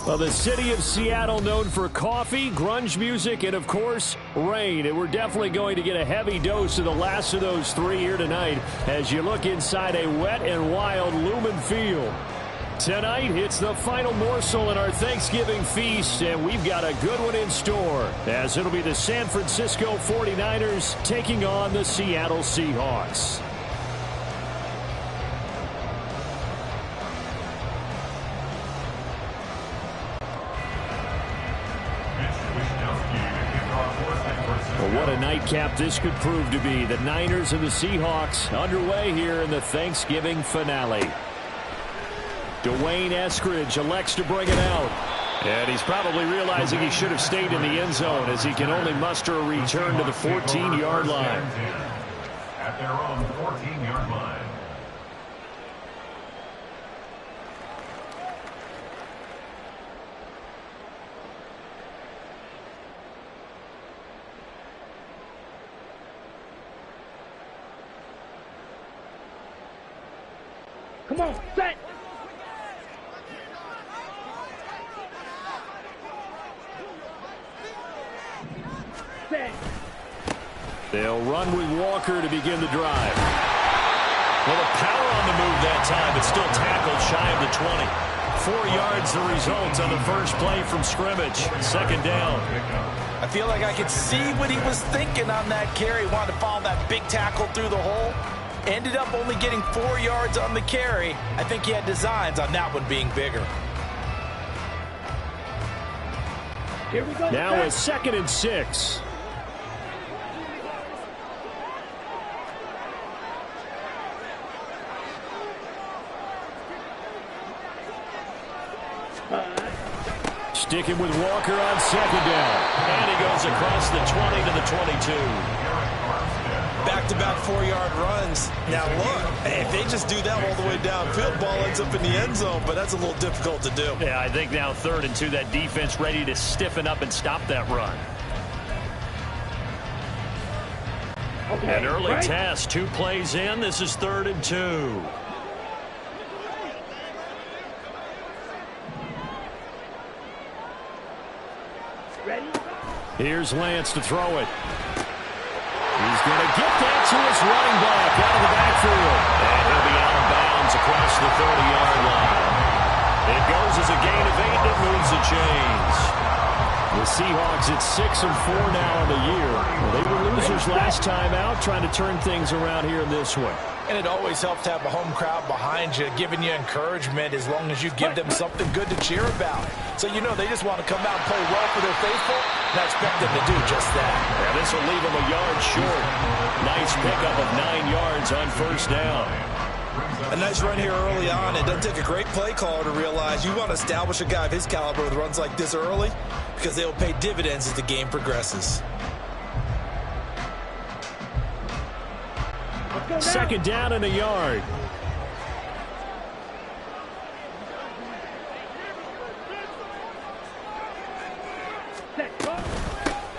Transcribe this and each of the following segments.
Well, the city of Seattle known for coffee, grunge music, and, of course, rain. And we're definitely going to get a heavy dose of the last of those three here tonight as you look inside a wet and wild Lumen Field. Tonight, it's the final morsel in our Thanksgiving feast, and we've got a good one in store, as it'll be the San Francisco 49ers taking on the Seattle Seahawks. Well, what a nightcap this could prove to be. The Niners and the Seahawks underway here in the Thanksgiving finale. Dwayne Eskridge elects to bring it out. And he's probably realizing he should have stayed in the end zone as he can only muster a return to the 14-yard line. At their own 14-yard line. Come on, set! Set! They'll run with Walker to begin the drive. Well, the power on the move that time, but still tackled shy of the 20. 4 yards the result on the first play from scrimmage. Second down. I feel like I could see what he was thinking on that carry. Wanted to follow that big tackle through the hole. Ended up only getting 4 yards on the carry. I think he had designs on that one being bigger. Here we go. Now a 2nd and 6. Sticking with Walker on 2nd down. And he goes across the 20 to the 22. Back-to-back 4-yard runs. Now look, if they just do that all the way downfield, ball ends up in the end zone, but that's a little difficult to do. Yeah, I think now 3rd and 2, that defense ready to stiffen up and stop that run. Okay, An early right? test, 2 plays in. This is 3rd and 2. Ready? Here's Lance to throw it. He's going to get that to his running back out of the backfield. And he'll be out of bounds across the 30-yard line. It goes as a gain of 8 that moves the chains. The Seahawks at 6-4 now on the year. Well, they were losers last time out, trying to turn things around here in this one. And it always helps to have a home crowd behind you, giving you encouragement as long as you give them something good to cheer about. So you know they just want to come out and play well for their faithful, and I expect them to do just that. Yeah, this will leave them a yard short. Nice pickup of 9 yards on first down. A nice run here early on. It doesn't take a great play caller to realize you want to establish a guy of his caliber with runs like this early because they will pay dividends as the game progresses. 2nd down and a yard.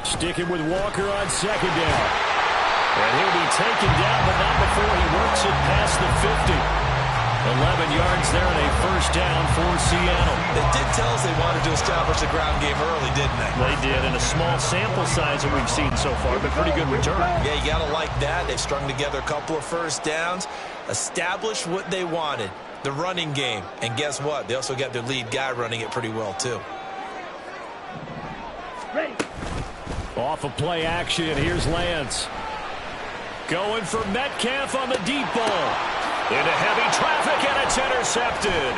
Sticking with Walker on 2nd down. And he'll be taken down, but not before he works it past the 50. 11 yards there and a first down for Seattle. They did tell us they wanted to establish the ground game early, didn't they? They did, in a small sample size that we've seen so far, but pretty good return. Yeah, you got to like that. They strung together a couple of first downs, established what they wanted, the running game. And guess what? They also got their lead guy running it pretty well, too. Off of play action, here's Lance. Going for Metcalf on the deep ball. Into heavy traffic, and it's intercepted.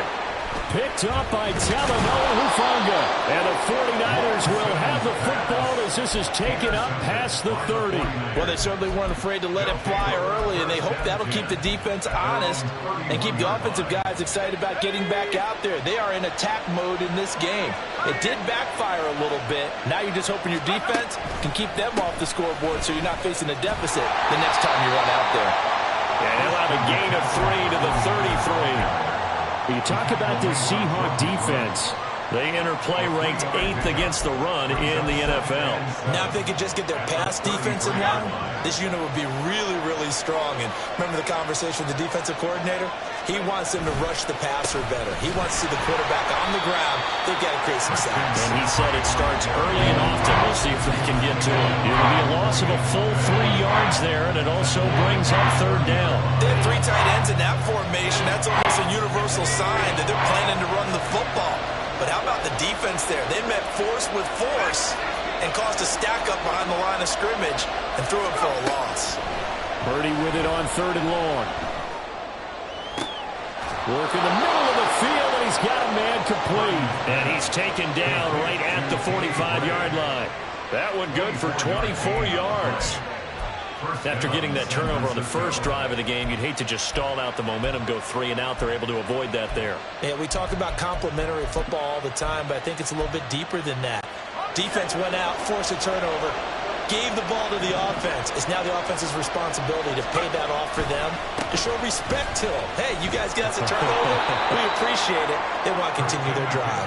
Picked up by Talanoa Hufanga. And the 49ers will have the football as this is taken up past the 30. Well, they certainly weren't afraid to let it fly early, and they hope that'll keep the defense honest and keep the offensive guys excited about getting back out there. They are in attack mode in this game. It did backfire a little bit. Now you're just hoping your defense can keep them off the scoreboard so you're not facing a deficit the next time you run out there. And he'll have a gain of 3 to the 33. You talk about this Seahawk defense. They enter play ranked 8th against the run in the NFL. Now if they could just get their pass defense in line, this unit would be really, really strong. And remember the conversation with the defensive coordinator? He wants them to rush the passer better. He wants to see the quarterback on the ground. They've got to create some sacks. And he said it starts early and often. We'll see if they can get to it. It'll be a loss of a full 3 yards there, and it also brings up 3rd down. They have 3 tight ends in that formation. That's almost a universal sign that they're planning to run the football. But how about the defense there? They met force with force and caused a stack up behind the line of scrimmage and threw it for a loss. Purdy with it on 3rd and long. Work in the middle of the field, and he's got a man complete. And he's taken down right at the 45-yard line. That one good for 24 yards. After getting that turnover on the first drive of the game, you'd hate to just stall out the momentum, go 3 and out. They're able to avoid that there. Yeah, we talk about complementary football all the time, but I think it's a little bit deeper than that. Defense went out, forced a turnover, gave the ball to the offense. It's now the offense's responsibility to pay that off for them, to show respect to them. Hey, you guys got us a turnover. We appreciate it. They want to continue their drive.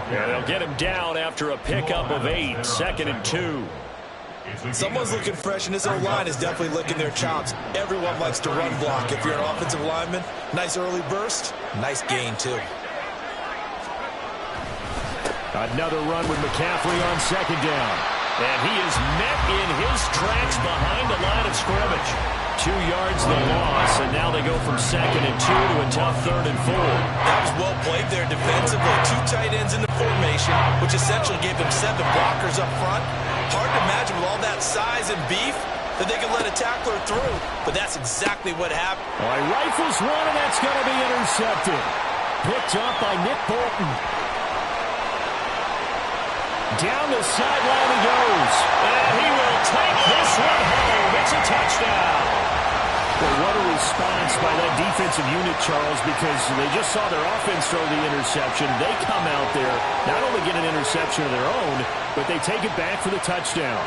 Yeah, they'll get him down after a pickup of 8, 2nd and 2. Someone's looking fresh, and this O-line is definitely licking their chops. Everyone likes to run block. If you're an offensive lineman, nice early burst, nice gain, too. Another run with McCaffrey on 2nd down. And he is met in his tracks behind the line of scrimmage. 2 yards the loss, and now they go from 2nd and 2 to a tough 3rd and 4. That was well played there defensively. 2 tight ends in the formation, which essentially gave them 7 blockers up front. Hard to imagine with all that size and beef that they could let a tackler through, but that's exactly what happened. All right, rifles one, and that's going to be intercepted. Picked up by Nick Bolton. Down the sideline he goes, and he will take this one home. It's a touchdown. Well, what a response by that defensive unit, Charles, because they just saw their offense throw the interception. They come out there, not only get an interception of their own, but they take it back for the touchdown.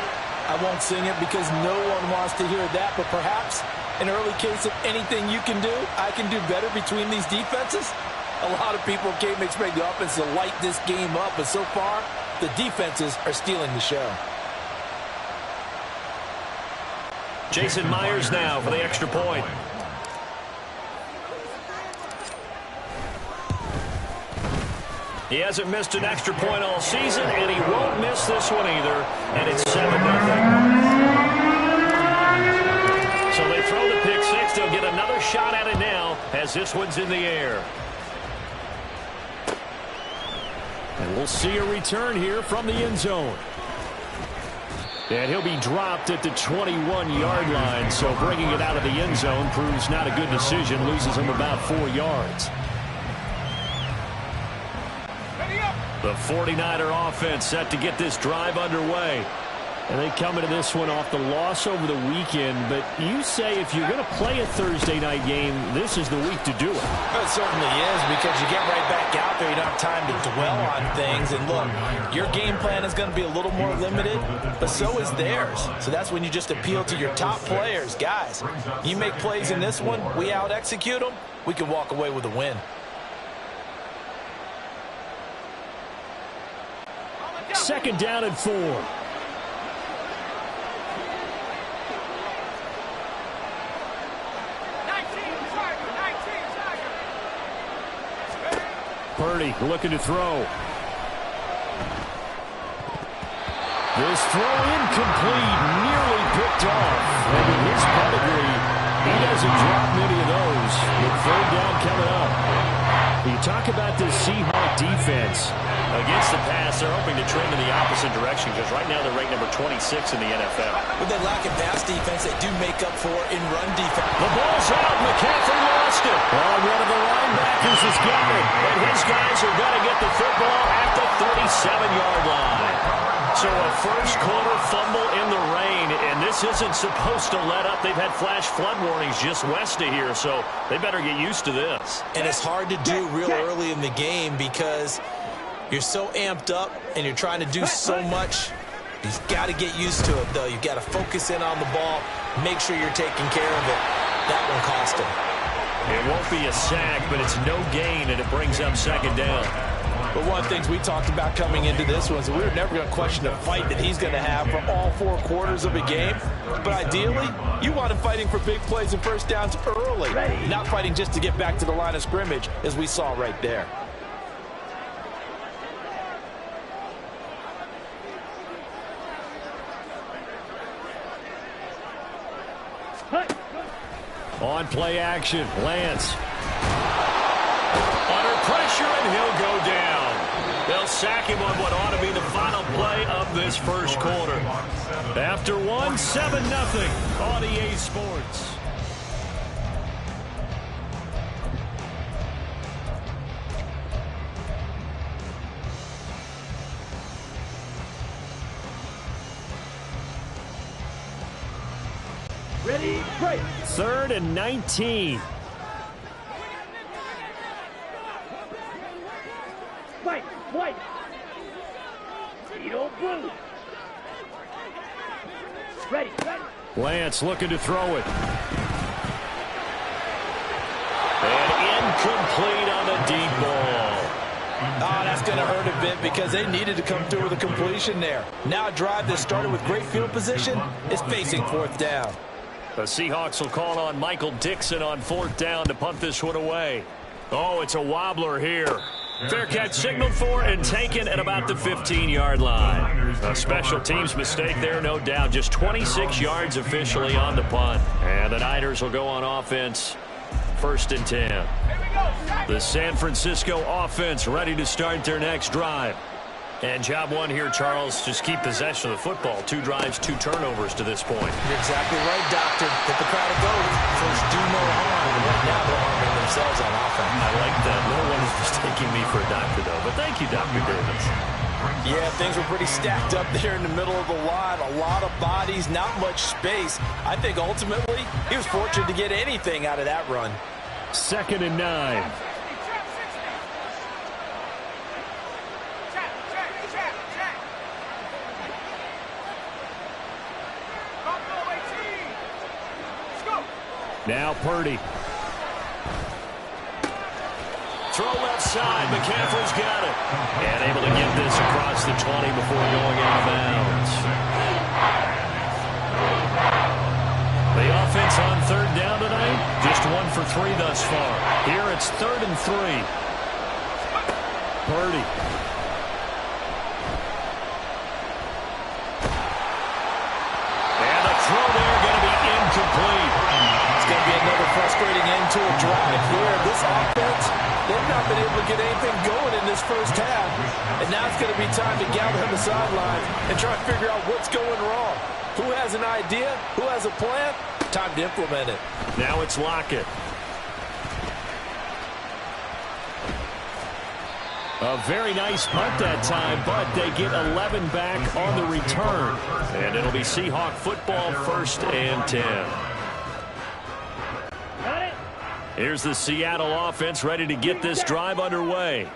I won't sing it because no one wants to hear that, but perhaps an early case of anything you can do, I can do better between these defenses. A lot of people came expecting the offense to light this game up, but so far, the defenses are stealing the show. Jason Myers now for the extra point. He hasn't missed an extra point all season, and he won't miss this one either, and it's 7-0. So they throw the pick 6. They'll get another shot at it now as this one's in the air. And we'll see a return here from the end zone. And he'll be dropped at the 21-yard line, so bringing it out of the end zone proves not a good decision, loses him about 4 yards. The 49er offense set to get this drive underway. And they come into this one off the loss over the weekend. But you say if you're going to play a Thursday night game, this is the week to do it. It certainly is, because you get right back out there. You don't have time to dwell on things. And look, your game plan is going to be a little more limited, but so is theirs. So that's when you just appeal to your top players. Guys, you make plays in this one, we out-execute them, we can walk away with a win. Second down and 4. Purdy looking to throw. This throw incomplete, nearly picked off. And with his pedigree, he doesn't drop many of those. With 3rd down coming up. You talk about this Seahawk defense. Against the pass, they're hoping to trend in the opposite direction because right now they're ranked number 26 in the NFL. With that lack of pass defense, they do make up for in run defense. The ball's out. McCaffrey lost it. Well, one of the linebackers has got it, and his guys are going to get the football at the 37-yard line. So a first-quarter fumble in the rain, and this isn't supposed to let up. They've had flash flood warnings just west of here, so they better get used to this. And it's hard to do real early in the game because you're so amped up and you're trying to do so much. You've got to get used to it, though. You've got to focus in on the ball, make sure you're taking care of it. That one cost him. It won't be a sack, but it's no gain, and it brings up second down. But one of the things we talked about coming into this one is we were never going to question the fight that he's going to have for all 4 quarters of a game. But ideally, you want him fighting for big plays and first downs early, not fighting just to get back to the line of scrimmage, as we saw right there. On play action, Lance. Under pressure, and he'll go down. They'll sack him on what ought to be the final play of this first quarter. After one, 7-0 on EA Sports. Ready, break. 3rd and 19. Fight, white. Eagle blue. Ready, ready. Lance looking to throw it. And incomplete on the deep ball. Oh, that's going to hurt a bit because they needed to come through with a completion there. Now a drive that started with great field position is facing 4th down. The Seahawks will call on Michael Dixon on 4th down to punt this one away. Oh, it's a wobbler here. Fair catch signaled for and taken at about the 15-yard line. A special teams mistake there, no doubt. Just 26 yards officially on the punt. And the Niners will go on offense, 1st and 10. The San Francisco offense ready to start their next drive. And job one here, Charles, just keep possession of the football. 2 drives, 2 turnovers to this point. You're exactly right, Doctor. Hit the crowd of gold. First, do no harm. And right now, they're harming themselves on offense. I like that. No one is mistaking me for a doctor, though. But thank you, Dr. Davis. Yeah, things were pretty stacked up there in the middle of the line. A lot of bodies, not much space. I think ultimately, he was fortunate to get anything out of that run. 2nd and 9. Now Purdy. Throw left side. McCaffrey's got it. And able to get this across the 20 before going out of bounds. The offense on 3rd down tonight, just 1 for 3 thus far. Here it's 3rd and 3. Purdy. And the throw there going to be incomplete. It's going to be another frustrating end to a drive here. This offense, they've not been able to get anything going in this first half. And now it's going to be time to gather on the sidelines and try to figure out what's going wrong. Who has an idea? Who has a plan? Time to implement it. Now it's Lockett. A very nice punt that time, but they get 11 back on the return. And it'll be Seahawk football, 1st and 10. Here's the Seattle offense ready to get this drive underway.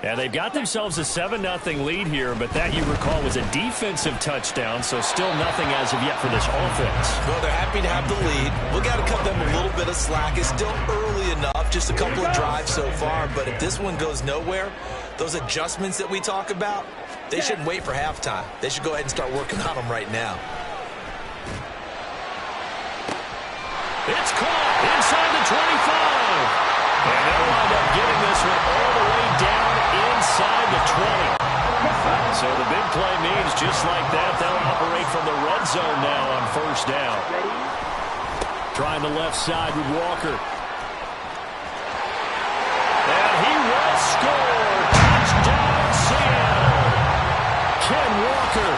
And they've got themselves a 7-0 lead here, but that, you recall, was a defensive touchdown, so still nothing as of yet for this offense. Well, they're happy to have the lead. We've got to cut them a little bit of slack. It's still early enough, just a couple of drives so far, but if this one goes nowhere, those adjustments that we talk about, they shouldn't wait for halftime. They should go ahead and start working on them right now. It's caught inside the 25. And they'll wind up getting this one all the way down inside the 20. So the big play means just like that, they'll operate from the red zone now on 1st down. Trying the left side with Walker. And he will score. Touchdown, Seattle. Ken Walker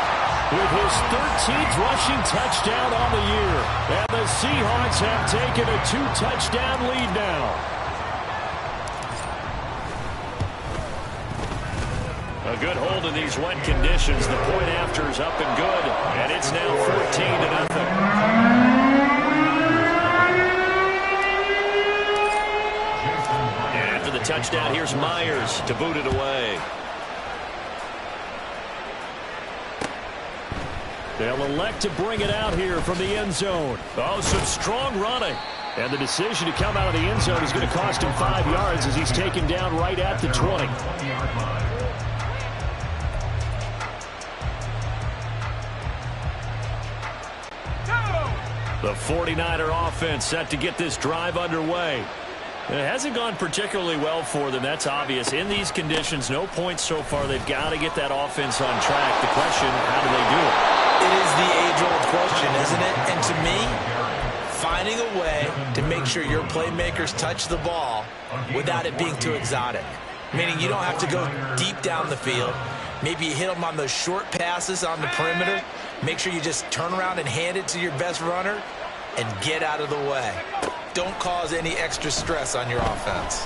with his 13th rushing touchdown on the year. And the Seahawks have taken a 2-touchdown lead now. A good hold in these wet conditions. The point after is up and good, and it's now 14-0. And after the touchdown, here's Myers to boot it away. They'll elect to bring it out here from the end zone. Oh, some strong running. And the decision to come out of the end zone is going to cost him 5 yards as he's taken down right at the 20. The 49er offense set to get this drive underway. It hasn't gone particularly well for them, that's obvious. In these conditions, no points so far. They've got to get that offense on track. The question, how do they do it? It is the age-old question, isn't it? And to me, finding a way to make sure your playmakers touch the ball without it being too exotic. Meaning you don't have to go deep down the field. Maybe you hit them on those short passes on the perimeter. Make sure you just turn around and hand it to your best runner and get out of the way. Don't cause any extra stress on your offense.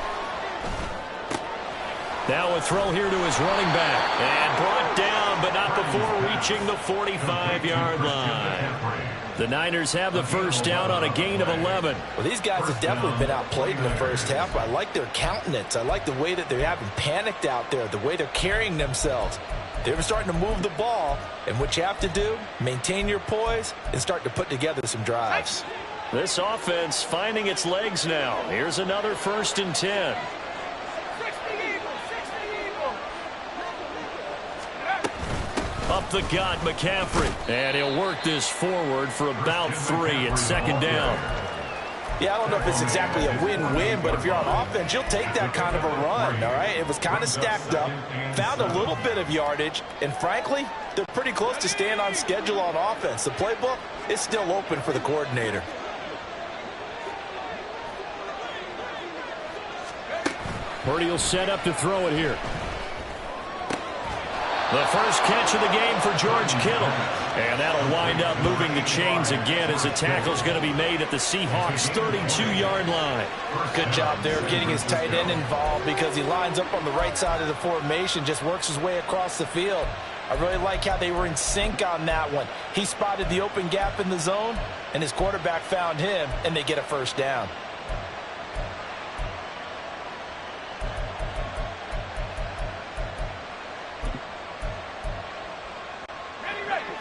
Now a throw here to his running back. And brought down, but not before reaching the 45-yard line. The Niners have the first down on a gain of 11. Well, these guys have definitely been outplayed in the first half. I like their countenance. I like the way that they haven't panicked out there, the way they're carrying themselves. They're starting to move the ball, and what you have to do, maintain your poise and start to put together some drives. This offense finding its legs now. Here's another 1st and 10. Up the gut, McCaffrey. And he'll work this forward for about 3 at 2nd down. Yeah, I don't know if it's exactly a win-win, but if you're on offense, you'll take that kind of a run, all right? It was kind of stacked up, found a little bit of yardage, and frankly, they're pretty close to staying on schedule on offense. The playbook is still open for the coordinator. Purdy will set up to throw it here. The first catch of the game for George Kittle. And that'll wind up moving the chains again as the tackle's going to be made at the Seahawks' 32-yard line. Good job there of getting his tight end involved because he lines up on the right side of the formation, just works his way across the field. I really like how they were in sync on that one. He spotted the open gap in the zone, and his quarterback found him, and they get a first down.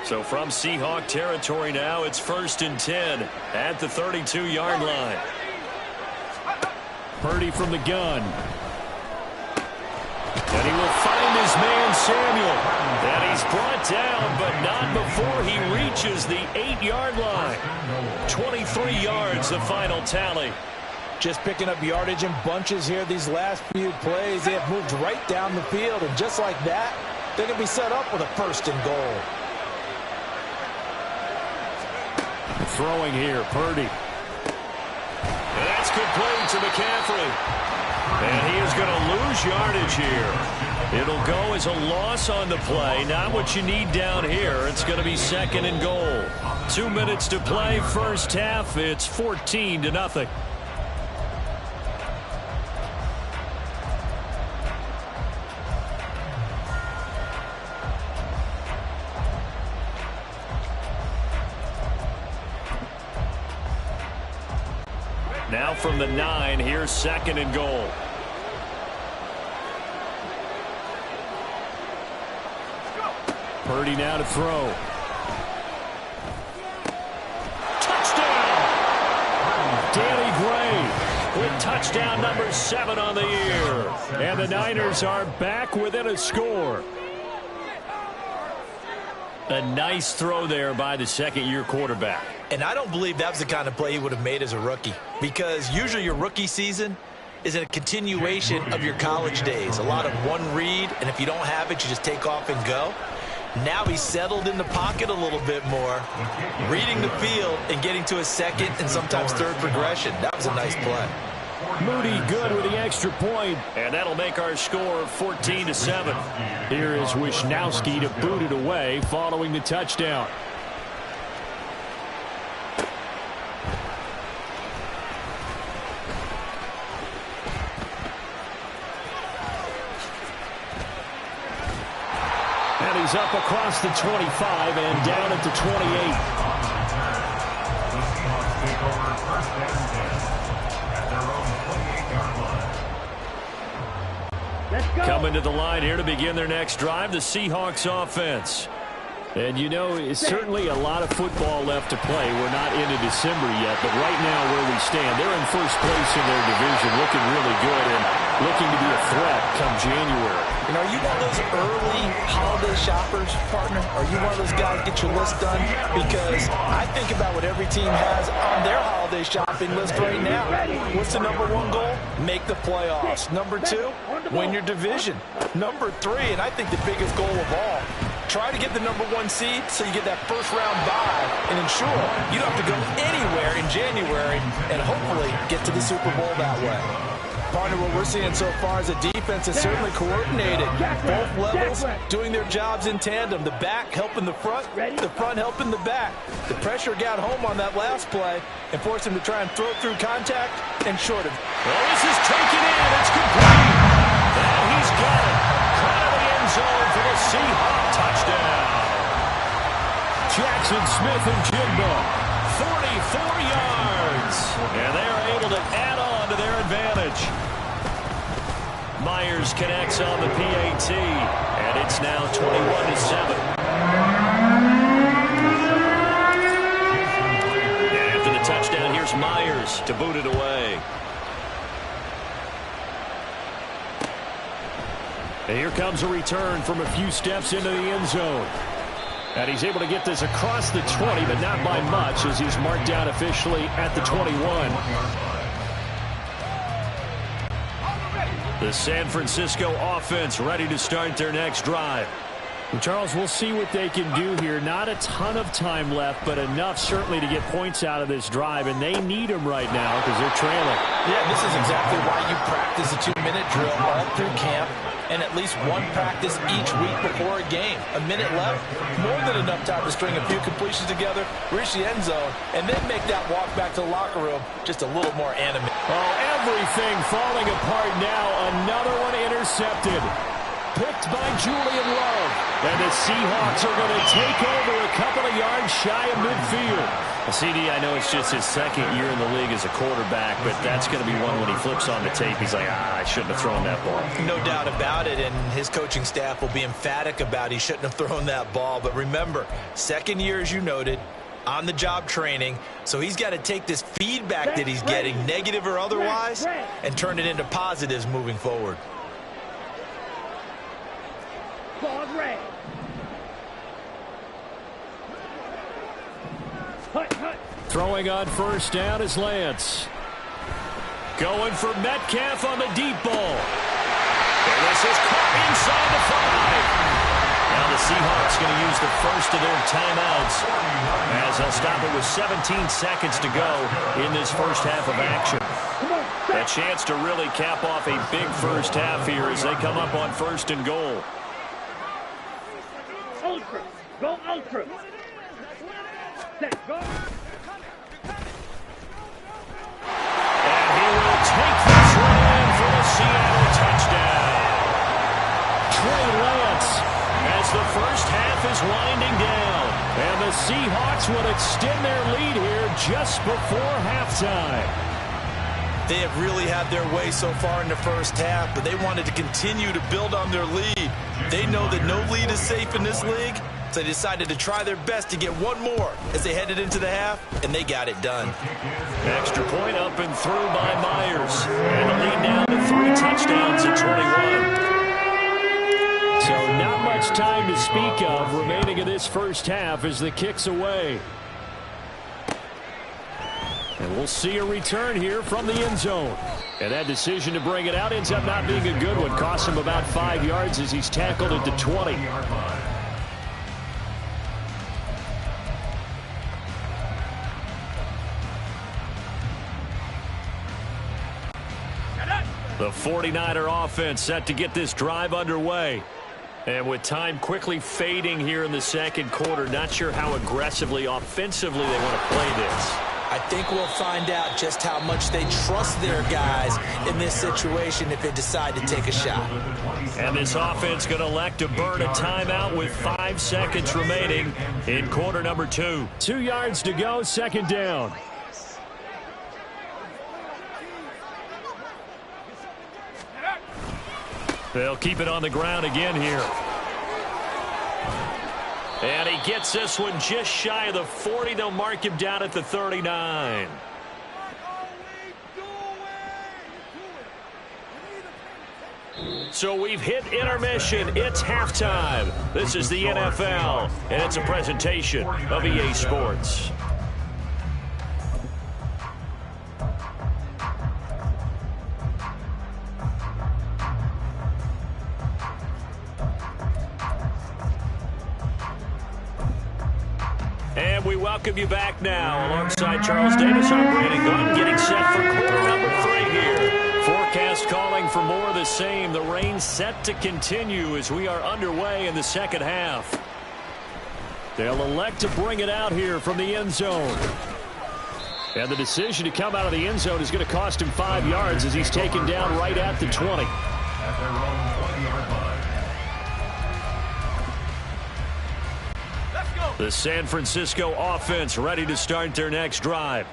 So from Seahawk territory now, it's 1st and 10 at the 32-yard line. Purdy from the gun. And he will find his man Samuel. And he's brought down, but not before he reaches the 8-yard line. 23 yards, the final tally. Just picking up yardage in bunches here these last few plays. They have moved right down the field, and just like that, they're going to be set up with a 1st and goal. Throwing here, Purdy. And that's complete to McCaffrey. And he is going to lose yardage here. It'll go as a loss on the play. Not what you need down here. It's going to be 2nd and goal. 2 minutes to play, first half. It's 14-0. Now from the 9, here's 2nd and goal. Purdy now to throw. Touchdown! Danny Gray with touchdown number 7 on the year. And the Niners are back within a score. A nice throw there by the 2nd-year quarterback. And I don't believe that was the kind of play he would have made as a rookie, because usually your rookie season is a continuation of your college days. A lot of one read, and if you don't have it, you just take off and go. Now he's settled in the pocket a little bit more, reading the field and getting to a 2nd and sometimes 3rd progression. That was a nice play. Moody good with the extra point, and that'll make our score 14-7. Here is Wisnowski to boot it away following the touchdown. And he's up across the 25 and down at the 28. Take over first and 10 at their own 28-yard line. Let's go. Coming to the line here to begin their next drive, the Seahawks offense. And, you know, it's certainly a lot of football left to play. We're not into December yet, but right now where we stand, they're in first place in their division, looking really good and looking to be a threat come January. You know, are you one of those early holiday shoppers, partner? Are you one of those guys get your list done? Because I think about what every team has on their holiday shopping list right now. What's the number one goal? Make the playoffs. Number two, win your division. Number three, and I think the biggest goal of all, try to get the number one seed so you get that first round bye and ensure you don't have to go anywhere in January and hopefully get to the Super Bowl that way. Partner, what we're seeing so far is a defense that's certainly coordinated. Both levels doing their jobs in tandem. The back helping the front helping the back. The pressure got home on that last play and forced him to try and throw through contact and short him. Well, this is taken in. It's complete. And he's got it. Out of the end zone for the Seahawks touchdown. Jackson Smith and Jigba, 44 yards. And they are able to add on to their advantage. Myers connects on the PAT, and it's now 21-7. And after the touchdown, here's Myers to boot it away. And here comes a return from a few steps into the end zone. And he's able to get this across the 20, but not by much, as he's marked down officially at the 21. The San Francisco offense ready to start their next drive. And Charles, we'll see what they can do here. Not a ton of time left, but enough certainly to get points out of this drive, and they need them right now because they're trailing. Yeah, this is exactly why you practice a 2-minute drill all through camp and at least one practice each week before a game. A minute left, more than enough time to string a few completions together, reach the end zone, and then make that walk back to the locker room just a little more animated. Oh, everything falling apart now. Another one intercepted. Picked by Julian Love. And the Seahawks are going to take over a couple of yards shy of midfield. Well, CD, I know it's just his second year in the league as a quarterback, but that's going to be one when he flips on the tape. He's like, I shouldn't have thrown that ball. No doubt about it, and his coaching staff will be emphatic about he shouldn't have thrown that ball. But remember, second year, as you noted, on-the-job training, so he's got to take this feedback that he's getting, negative or otherwise, and turn it into positives moving forward. Throwing on first down is Lance. Going for Metcalf on the deep ball. And this is caught inside the 5. Now the Seahawks going to use the first of their timeouts as they'll stop it with 17 seconds to go in this first half of action. A chance to really cap off a big first half here as they come up on first and goal. Ultra. Go ultra. Set. Go. And he will take this one in for the Seattle touchdown. Trey Lance as the first half is winding down. And the Seahawks will extend their lead here just before halftime. They have really had their way so far in the first half, but they wanted to continue to build on their lead. They know that no lead is safe in this league, so they decided to try their best to get one more as they headed into the half, and they got it done. Extra point up and through by Myers. And the lead now to 3 touchdowns at 21. So not much time to speak of remaining in this first half as the kick's away. And we'll see a return here from the end zone. And that decision to bring it out ends up not being a good one. Costs him about 5 yards as he's tackled at the 20. The 49er offense set to get this drive underway. And with time quickly fading here in the second quarter, not sure how aggressively, offensively they want to play this. I think we'll find out just how much they trust their guys in this situation if they decide to take a shot. And this offense going to elect to burn a timeout with 5 seconds remaining in quarter number 2. 2 yards to go, second down. They'll keep it on the ground again here. And he gets this one just shy of the 40. They'll mark him down at the 39. So we've hit intermission. It's halftime. This is the NFL, and it's a presentation of EA Sports. And we welcome you back now. Alongside Charles Davis, I'm Brandon Gunn, getting set for quarter number 3 here. Forecast calling for more of the same. The rain set to continue as we are underway in the second half. They'll elect to bring it out here from the end zone. And the decision to come out of the end zone is going to cost him 5 yards as he's taken down right at the 20. At their own 20-yard line. The San Francisco offense ready to start their next drive.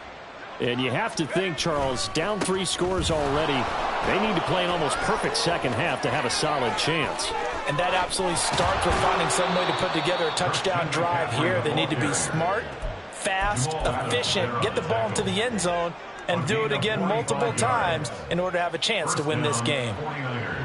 And you have to think, Charles, down 3 scores already. They need to play an almost perfect second half to have a solid chance. And that absolutely starts with finding some way to put together a touchdown drive here. They need to be smart, fast, efficient, get the ball into the end zone, and do it again multiple times in order to have a chance to win this game.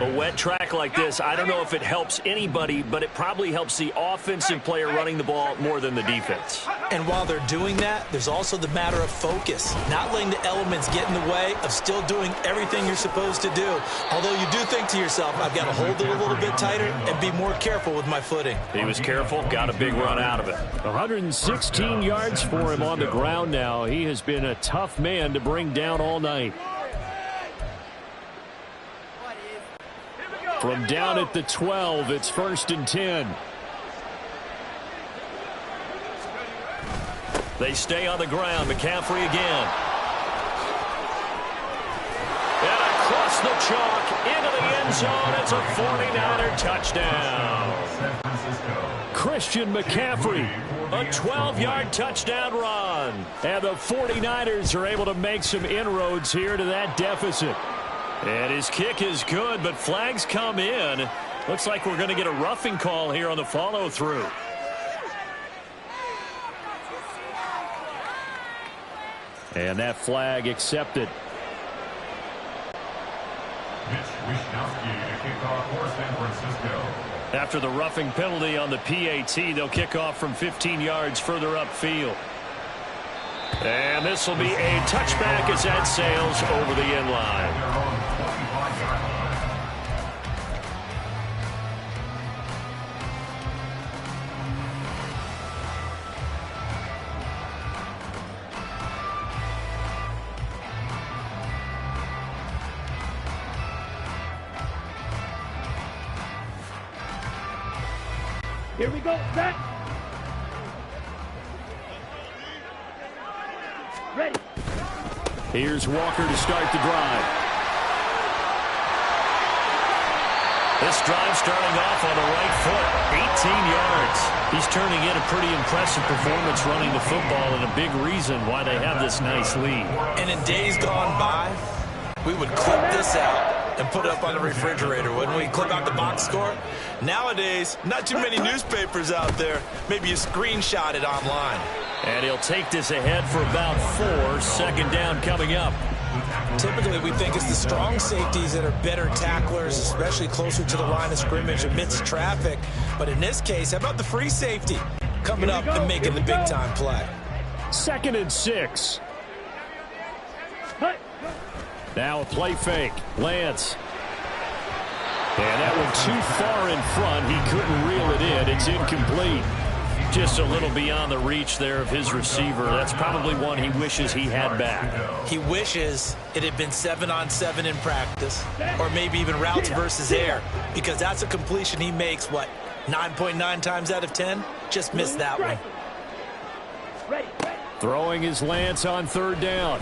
A wet track like this, I don't know if it helps anybody, but it probably helps the offensive player running the ball more than the defense. And while they're doing that, there's also the matter of focus, not letting the elements get in the way of still doing everything you're supposed to do. Although you do think to yourself, I've got to hold it a little bit tighter and be more careful with my footing. He was careful, got a big run out of it. 116 yards for him on the ground now. He has been a tough man to bring down all night. From down at the 12, it's 1st and 10. They stay on the ground. McCaffrey again. And across the chalk into the end zone. It's a 49er touchdown. Christian McCaffrey, a 12-yard touchdown run. And the 49ers are able to make some inroads here to that deficit. And his kick is good, but flags come in. Looks like we're going to get a roughing call here on the follow-through. And that flag accepted. Mitch Wishnowsky to kick off for San Francisco. After the roughing penalty on the PAT, they'll kick off from 15 yards further upfield. And this will be a touchback as that sails over the end line. Here we go, set. Ready. Here's Walker to start the drive. This drive starting off on the right foot, 18 yards. He's turning in a pretty impressive performance running the football, and a big reason why they have this nice lead. And in days gone by, we would clip this out and put it up on the refrigerator, wouldn't we? Clip out the box score. Nowadays, not too many newspapers out there. Maybe you screenshot it online. And he'll take this ahead for about 4. Second down coming up. Typically, we think it's the strong safeties that are better tacklers, especially closer to the line of scrimmage amidst traffic. But in this case, how about the free safety coming up and making the big-time play? 2nd and 6. Now a play fake. Lance. And that one too far in front. He couldn't reel it in. It's incomplete. Just a little beyond the reach there of his receiver. That's probably one he wishes he had back. He wishes it had been 7-on-7 in practice, or maybe even routes versus air, because that's a completion he makes, what, 9.9 times out of 10? Just missed that one. Throwing his Lance on third down.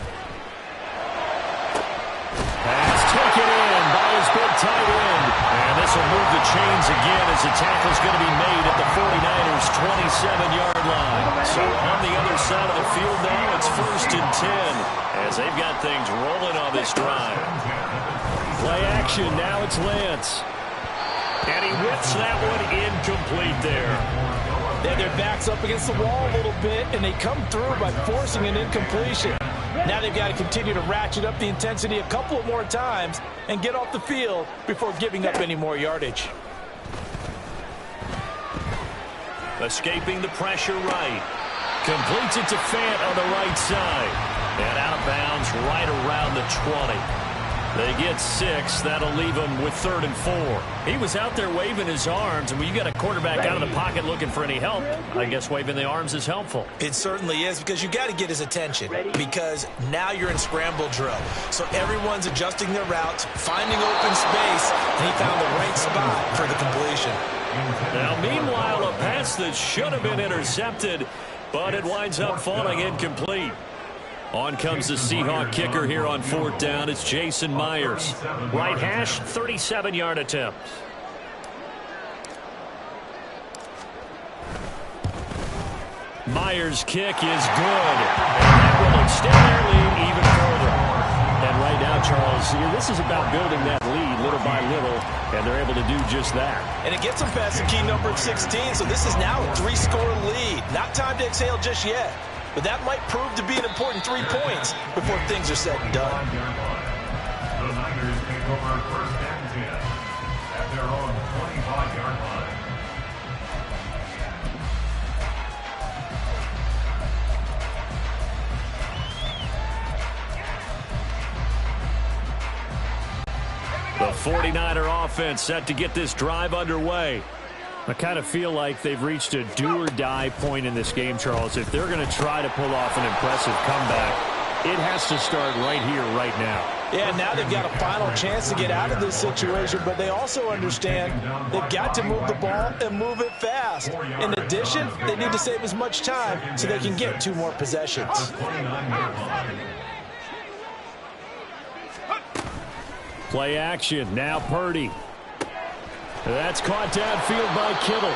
Pass taken in by his big tight end. And this will move the chains again as the tackle's going to be made at the 49ers' 27-yard line. So on the other side of the field now, it's 1st and 10 as they've got things rolling on this drive. Play action, now it's Lance. And he whips that one incomplete there. They have their backs up against the wall a little bit, and they come through by forcing an incompletion. Now they've got to continue to ratchet up the intensity a couple of more times and get off the field before giving up any more yardage. Escaping the pressure right. Completes it to Fant on the right side. And out of bounds right around the 20. They get 6. That'll leave them with 3rd and 4. He was out there waving his arms, and when you got a quarterback out of the pocket looking for any help, I guess waving the arms is helpful. It certainly is, because you got to get his attention, because now you're in scramble drill. So everyone's adjusting their routes, finding open space, and he found the right spot for the completion. Now, meanwhile, a pass that should have been intercepted, but it winds up falling incomplete. On comes the Seahawk kicker here on 4th down. It's Jason Myers. Right hash, 37-yard attempt. Myers' kick is good. And that will extend their lead even further. And right now, Charles, this is about building that lead little by little, and they're able to do just that. And it gets them past the key number of 16, so this is now a 3-score lead. Not time to exhale just yet. But that might prove to be an important 3 points before things are said and done. The Niners take over 1st and 10 at their own 25-yard line. The 49er offense set to get this drive underway. I kind of feel like they've reached a do-or-die point in this game, Charles. If they're going to try to pull off an impressive comeback, it has to start right here, right now. Yeah, now they've got a final chance to get out of this situation, but they also understand they've got to move the ball and move it fast. In addition, they need to save as much time so they can get 2 more possessions. Play action, now Purdy. That's caught downfield by Kittle.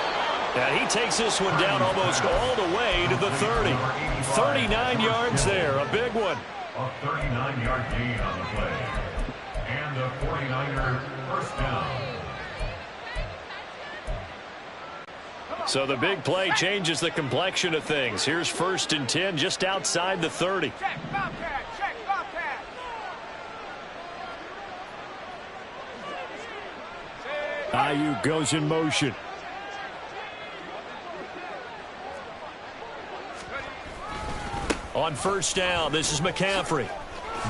And he takes this one down almost all the way to the 30. 39 yards there, a big one. A 39-yard gain on the play. And the 49er 1st down. So the big play changes the complexion of things. Here's 1st and 10 just outside the 30. Check, Bobcat, check, Bobcat. Ayuk goes in motion. On 1st down, this is McCaffrey.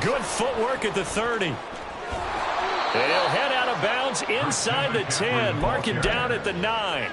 Good footwork at the 30. And he'll head out of bounds inside the 10, marking down at the 9.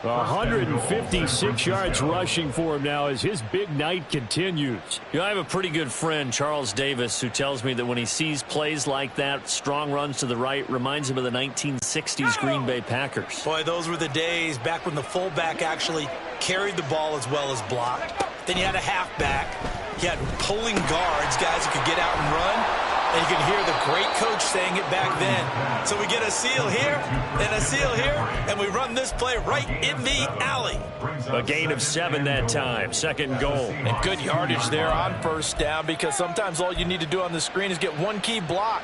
156 yards rushing for him now as his big night continues. You know, I have a pretty good friend, Charles Davis, who tells me that when he sees plays like that, strong runs to the right, reminds him of the 1960s Green Bay Packers. Boy, those were the days back when the fullback actually carried the ball as well as blocked. Then you had a halfback. You had pulling guards, guys who could get out and run. And you can hear the great coach saying it back then. So we get a seal here and a seal here, and we run this play right in the alley. A gain of 7 that time. 2nd goal. And good yardage there on 1st down, because sometimes all you need to do on the screen is get one key block.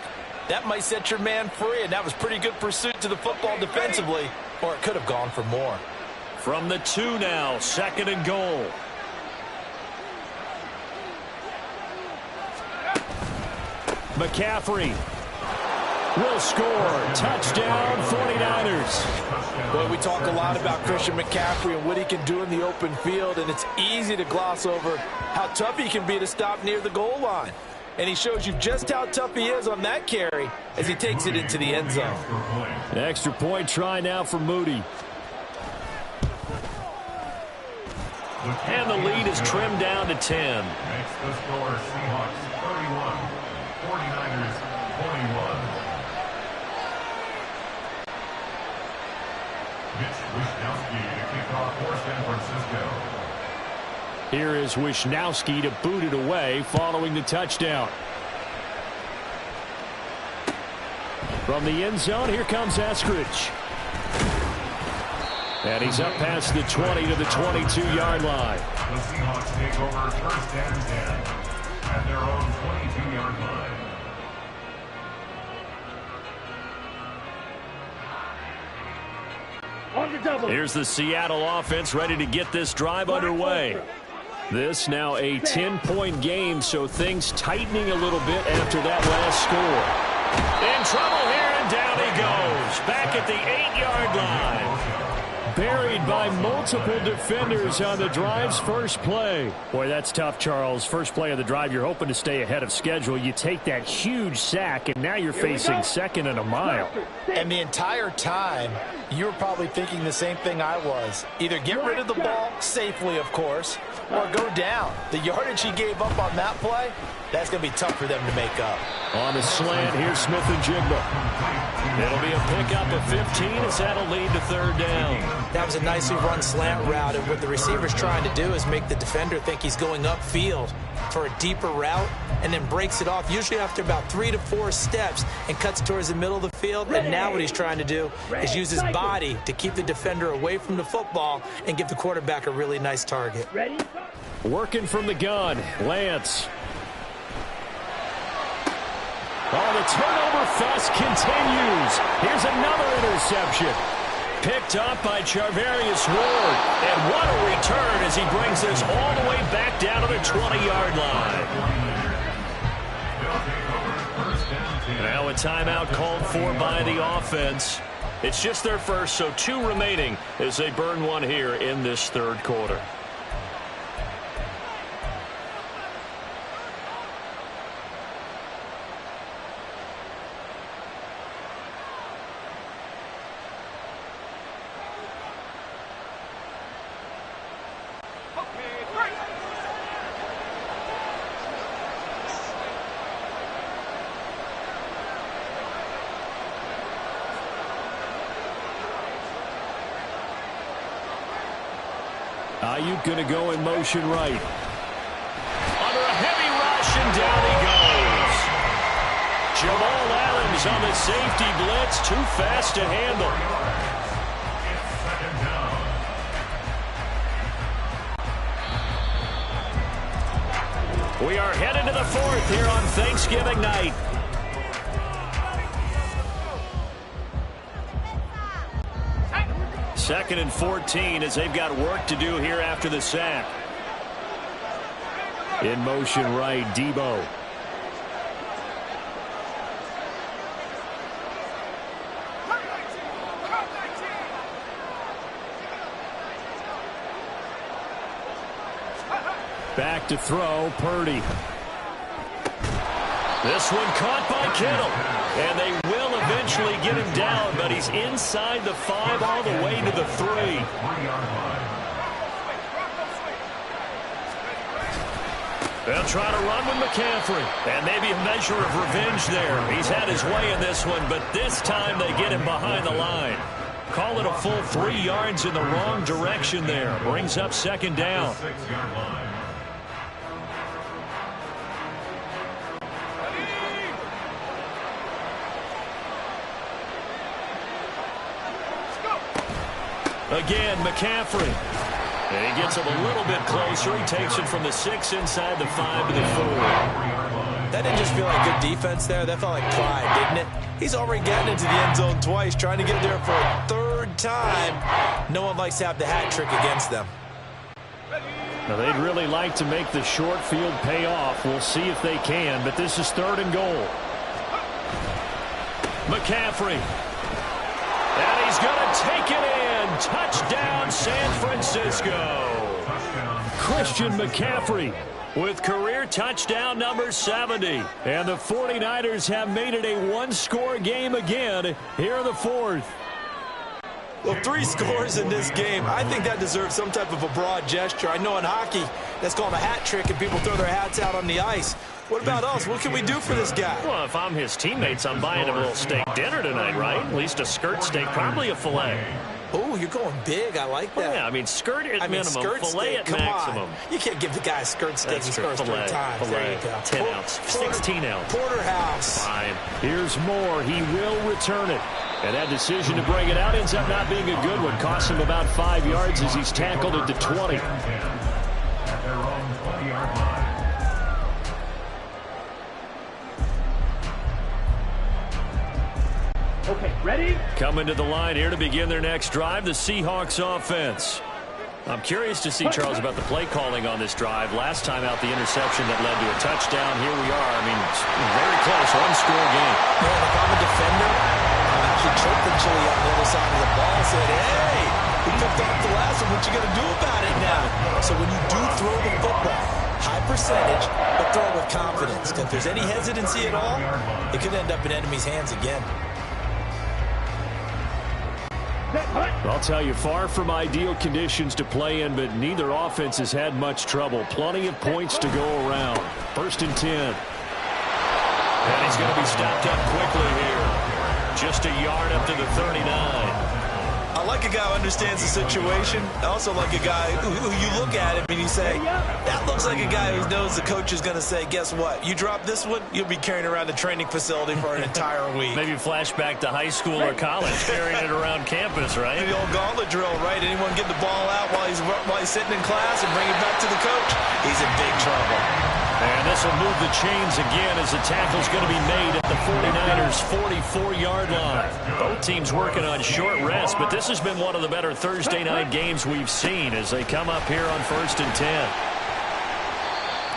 That might set your man free, and that was pretty good pursuit to the football defensively, or it could have gone for more. From the 2 now, 2nd and goal. McCaffrey will score. Touchdown, 49ers. Boy, we talk a lot about Christian McCaffrey and what he can do in the open field, and it's easy to gloss over how tough he can be to stop near the goal line. And he shows you just how tough he is on that carry as he takes it into the end zone. An extra point try now for Moody. And the lead is trimmed down to 10. Makes the score Seahawks 31, 49ers 41. Mitch Wishnowsky to kick off for San Francisco. Here is Wisnowski to boot it away following the touchdown. From the end zone, here comes Eskridge. And he's up past the 20 to the 22-yard line. The Seahawks take over first and 10 at their own 22-yard line. Here's the Seattle offense ready to get this drive underway. This now a 10-point game, so things tightening a little bit after that last score. In trouble here, and down he goes. Back at the 8-yard line. Buried by multiple defenders on the drive's first play. Boy, that's tough, Charles. First play of the drive, you're hoping to stay ahead of schedule. You take that huge sack, and now you're facing second and a mile. And the entire time, you were probably thinking the same thing I was. Either get rid of the ball, safely, of course, or go down. The yardage he gave up on that play, that's going to be tough for them to make up. On the slant, here's Smith and Jigba. It'll be a pickup of 15 as that'll lead to third down. That was a nicely run slant route, and what the receiver's trying to do is make the defender think he's going upfield for a deeper route and then breaks it off, usually after about 3 to 4 steps, and cuts towards the middle of the field. And now what he's trying to do is use his body to keep the defender away from the football and give the quarterback a really nice target. Working from the gun, Lance. Oh, the turnover fuss continues. Here's another interception. Picked up by Charvarius Ward. And what a return as he brings this all the way back down to the 20-yard line. Now a timeout called for by the offense. It's just their first, so 2 remaining as they burn one here in this third quarter. Ayuk going to go in motion right. Under a heavy rush, and down he goes. Jamal Adams on the safety blitz, too fast to handle. We are headed to the 4th here on Thanksgiving night. Second and 14 as they've got work to do here after the sack. In motion right, Debo. Back to throw, Purdy. This one caught by Kittle. And they will eventually get him down, but he's inside the 5 all the way to the 3. They'll try to run with McCaffrey. And maybe a measure of revenge there. He's had his way in this one, but this time they get him behind the line. Call it a full 3 yards in the wrong direction there. Brings up second down. Again, McCaffrey. And he gets him a little bit closer. He takes it from the 6 inside the 5 to the 4. That didn't just feel like good defense there. That felt like pride, didn't it? He's already gotten into the end zone twice, trying to get there for a 3rd time. No one likes to have the hat trick against them. Now, they'd really like to make the short field pay off. We'll see if they can, but this is 3rd and goal. McCaffrey. And he's going to take it in. Touchdown, San Francisco. Christian McCaffrey with career touchdown number 70. And the 49ers have made it a 1-score game again here in the 4th. Well, 3 scores in this game. I think that deserves some type of a broad gesture. I know in hockey, that's called a hat trick, and people throw their hats out on the ice. What about us? What can we do for this guy? Well, if I'm his teammates, I'm buying him a little steak dinner tonight, right? At least a skirt steak, probably a filet. Oh, you're going big. I like that. Well, yeah, I mean, skirt at minimum, skirt fillet steak. at Come maximum. on. You can't give the guy a skirt steak and scores 3 times. There you go. 10 ounce, 16 ounce. Porterhouse. Fine. Here's more. He will return it. And that decision to bring it out ends up not being a good one. Costs him about 5 yards as he's tackled at the 20. At their own 20-yard line. Okay, ready? Coming to the line here to begin their next drive, the Seahawks offense. I'm curious to see, Charles, about the play calling on this drive. Last time out, the interception that led to a touchdown. Here we are. I mean, very close, one-score game. Man, if I'm a defender, I'm actually chirping Chili on the other side of the ball. Said, hey, we picked off the last one. What you going to do about it now? So when you do throw the football, high percentage, but throw it with confidence. If there's any hesitancy at all, it could end up in enemy's hands again. I'll tell you, far from ideal conditions to play in, but neither offense has had much trouble. Plenty of points to go around. 1st and 10. And he's going to be stopped up quickly here. Just a yard up to the 39. I like a guy who understands the situation. I also like a guy who you look at him and you say, that looks like a guy who knows the coach is going to say, guess what? You drop this one, you'll be carrying around the training facility for an entire week. Maybe flashback to high school or college, carrying it around campus, right? The old gauntlet drill, right? Anyone get the ball out while he's sitting in class and bring it back to the coach? He's in big trouble. And this will move the chains again as the tackle's going to be made at the 49ers' 44-yard line. Both teams working on short rest, but this has been one of the better Thursday night games we've seen as they come up here on 1st and 10.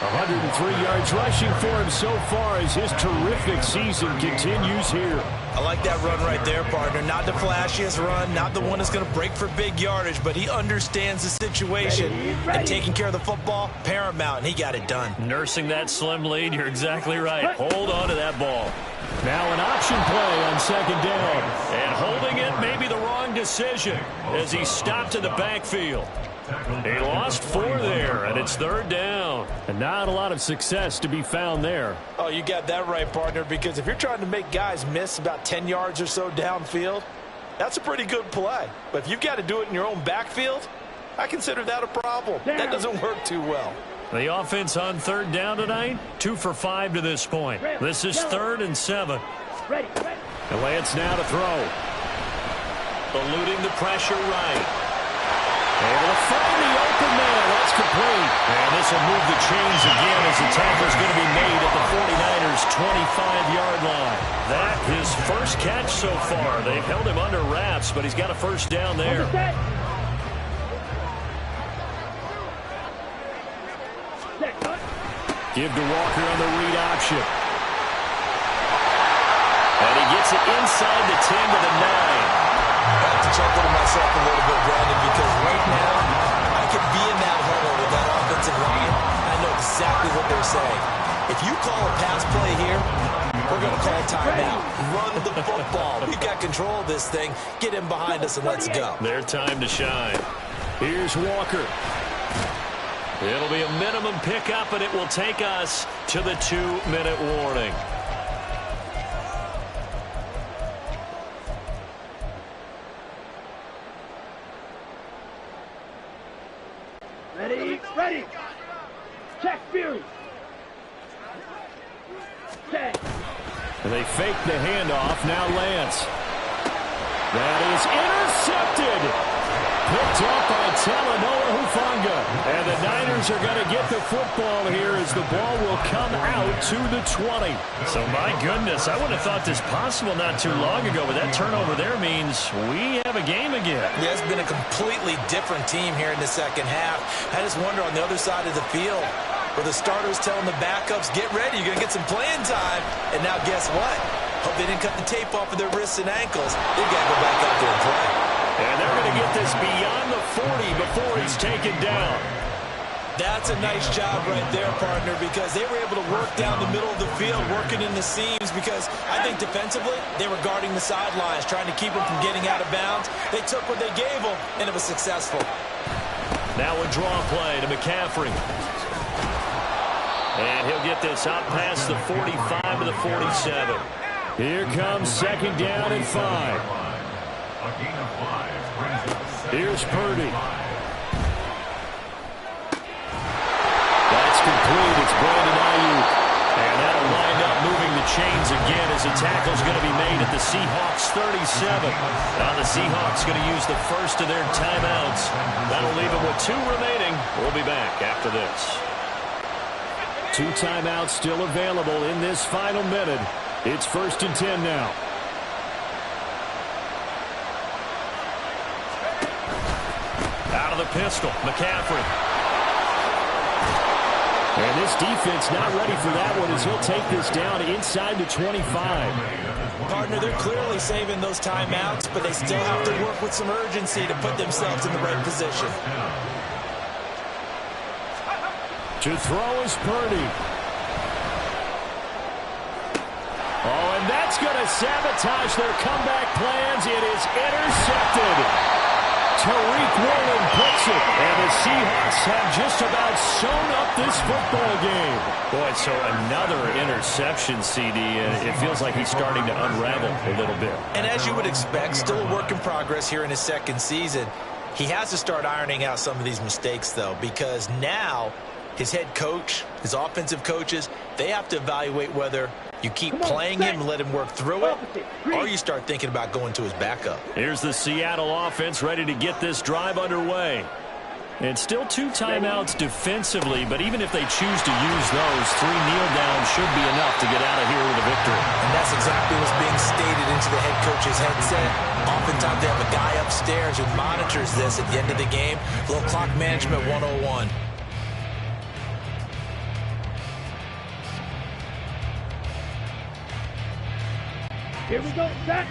103 yards rushing for him so far as his terrific season continues here. I like that run right there, partner. Not the flashiest run, not the one that's going to break for big yardage, but he understands the situation, and taking care of the football, paramount, and he got it done. Nursing that slim lead, you're exactly right. Hold on to that ball. Now an option play on 2nd down. And holding it may be the wrong decision as he stopped in the backfield. He lost 4 there, and it's 3rd down. And not a lot of success to be found there. Oh, you got that right, partner, because if you're trying to make guys miss about 10 yards or so downfield, that's a pretty good play. But if you've got to do it in your own backfield, I consider that a problem. That doesn't work too well. The offense on 3rd down tonight, 2 for 5 to this point. This is 3rd and 7. And Lance now to throw. Eluding the pressure right. Able to find the open man. That's complete. And this will move the chains again as the tackle's going to be made at the 49ers' 25-yard line. That his first catch so far. They've held him under wraps, but he's got a 1st down there. Give to Walker on the read option. And he gets it inside the 10 to the 9. I have to chuckle to myself a little bit, Brandon, because right now I could be in that huddle with that offensive line. I know exactly what they're saying. If you call a pass play here, we're going to call timeout. Run the football. We've got control of this thing. Get him behind us and let's go. Their time to shine. Here's Walker. It'll be a minimum pickup, and it will take us to the 2-minute warning. Ready. Check Fury. Check. And they fake the handoff. Now Lance. That is intercepted. Picked up by Talanoa Hufanga. And the Niners are going to get the football here as the ball will come out to the 20. So, my goodness, I would have thought this possible not too long ago, but that turnover there means we have a game again. Yeah, it's been a completely different team here in the second half. I just wonder on the other side of the field, where the starters telling the backups, get ready, you're going to get some playing time. And now guess what? Hope they didn't cut the tape off of their wrists and ankles. They've got to go back out there and play. And they're going to get this beyond the 40 before he's taken down. That's a nice job right there, partner, because they were able to work down the middle of the field, working in the seams, because I think defensively they were guarding the sidelines, trying to keep them from getting out of bounds. They took what they gave them, and it was successful. Now a draw play to McCaffrey. And he'll get this out past the 45 to the 47. Here comes 2nd down and 5. A gain of 5 brings up second. Here's Purdy. That's complete. It's Brandon Ayuk. And that'll wind up moving the chains again as a tackle's going to be made at the Seahawks 37. Now the Seahawks going to use the first of their timeouts. That'll leave them with 2 remaining. We'll be back after this. 2 timeouts still available in this final minute. It's 1st and 10 now. Out of the pistol, McCaffrey. And this defense not ready for that one as he'll take this down inside the 25. Partner, they're clearly saving those timeouts, but they still have to work with some urgency to put themselves in the right position. To throw is Purdy. Oh, and that's going to sabotage their comeback plans. It is intercepted. Tariq Woolen puts it, and the Seahawks have just about sewn up this football game. Boy, so another interception, CD, and it feels like he's starting to unravel a little bit. And as you would expect, still a work in progress here in his second season. He has to start ironing out some of these mistakes, though, because now his head coach, his offensive coaches, they have to evaluate whether you keep playing him and let him work through it, or you start thinking about going to his backup. Here's the Seattle offense ready to get this drive underway. And still 2 timeouts defensively, but even if they choose to use those, 3 kneel downs should be enough to get out of here with a victory. And that's exactly what's being stated into the head coach's headset. Oftentimes they have a guy upstairs who monitors this at the end of the game. A little clock management 101. Here we go, set.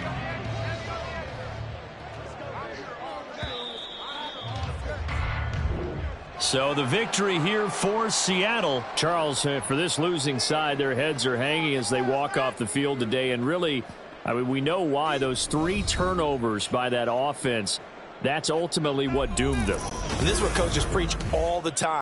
So the victory here for Seattle. Charles, for this losing side, their heads are hanging as they walk off the field today. And really, I mean, we know why. Those 3 turnovers by that offense, that's ultimately what doomed them. And this is what coaches preach all the time.